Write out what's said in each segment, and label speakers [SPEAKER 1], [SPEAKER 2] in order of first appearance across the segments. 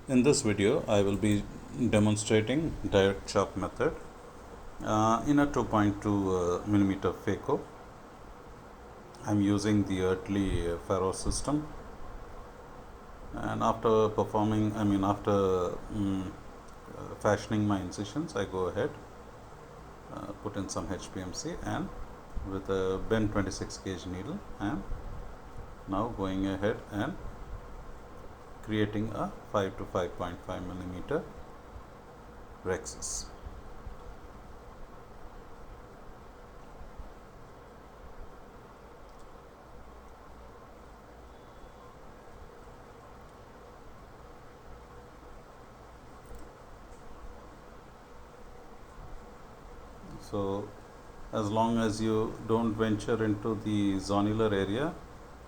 [SPEAKER 1] In this video, I will be demonstrating direct chop method in a 2.2 millimeter Phaco. I'm using the earthly Phaco system, and after fashioning my incisions, I go ahead, put in some HPMC, and with a bend 26 gauge needle, and now going ahead and creating a 5 to 5.5 millimeter rexus. So as long as you don't venture into the zonular area,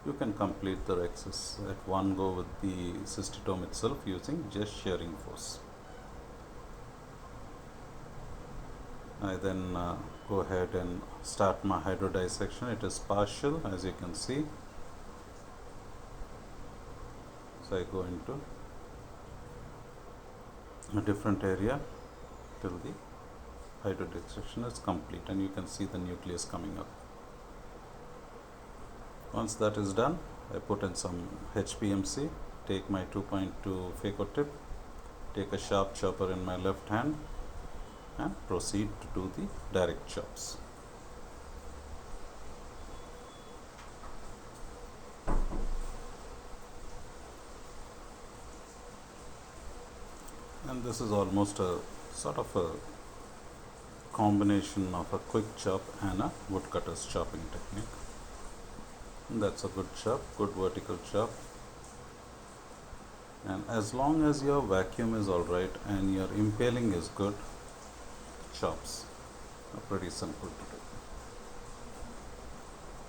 [SPEAKER 1] you can complete the rexus at one go with the cystitome itself using just shearing force. I then go ahead and start my hydrodissection. It is partial, as you can see. So I go into a different area till the hydrodissection is complete, and you can see the nucleus coming up. Once that is done, I put in some HPMC, take my 2.2 Phaco tip, take a sharp chopper in my left hand, and proceed to do the direct chops. And this is almost a sort of a combination of a quick chop and a woodcutter's chopping technique. And that's a good chop, good vertical chop. And as long as your vacuum is alright and your impaling is good, chops are pretty simple to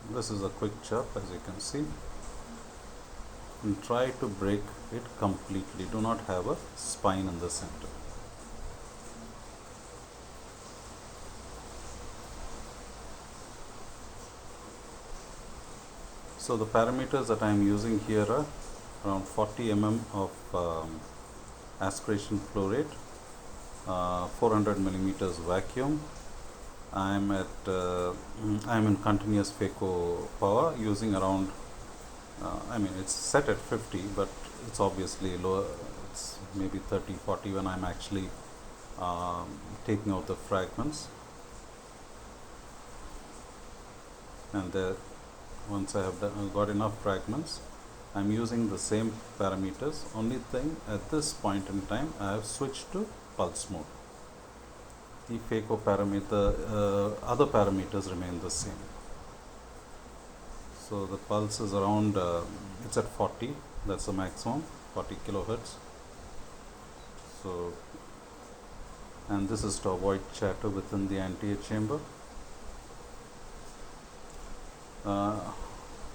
[SPEAKER 1] do. This is a quick chop, as you can see. And try to break it completely. Do not have a spine in the center. So the parameters that I am using here are around 40 mm of aspiration flow rate, 400 millimeters vacuum. I am in continuous Phaco power using around it's set at 50, but it's obviously lower. It's maybe 30-40 when I'm actually taking out the fragments. And once I have got enough fragments, I'm using the same parameters. Only thing, at this point in time, I have switched to pulse mode. The Phaco parameter, other parameters remain the same. So the pulse is around, it's at 40, that's the maximum, 40 kilohertz. So, and this is to avoid chatter within the anterior chamber.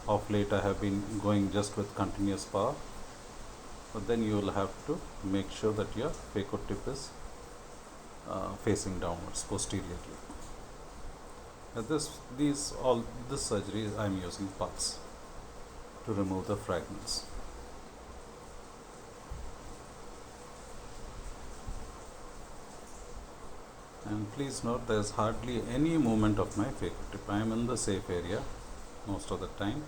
[SPEAKER 1] Of late I have been going just with continuous power, but then you will have to make sure that your Phaco tip is facing downwards posteriorly. At this surgery I am using pulse to remove the fragments. And please note, there is hardly any movement of my Phaco tip. I am in the safe area most of the time.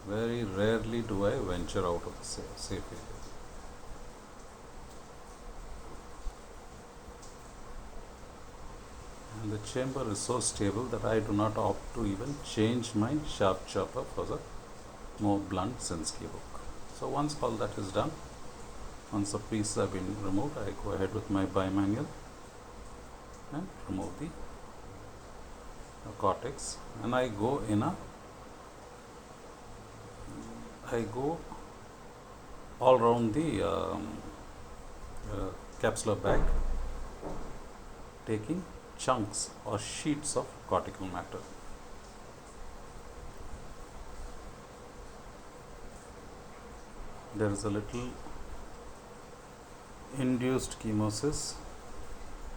[SPEAKER 1] Very rarely do I venture out of the safe area. And the chamber is so stable that I do not opt to even change my sharp chopper for the more blunt Sinski hook. So once all that is done, once the pieces have been removed, I go ahead with my bimanual and remove the cortex, and I go all around the capsular bag, taking chunks or sheets of cortical matter. There is a little induced chemosis,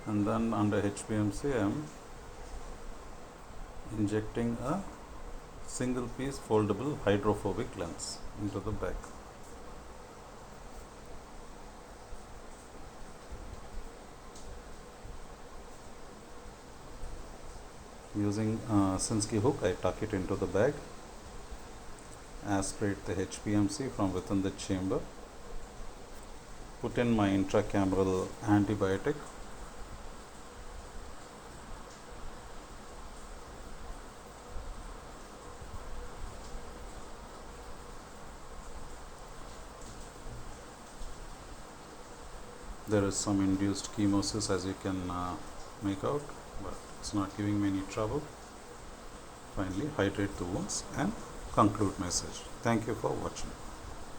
[SPEAKER 1] and then under HPMC I am injecting a single piece foldable hydrophobic lens into the bag. Using Sinski hook, I tuck it into the bag, aspirate the HPMC from within the chamber, put in my intracameral antibiotic, there is some induced chemosis as you can make out, but it's not giving me any trouble. Finally, hydrate the wounds and conclude my surgery. Thank you for watching.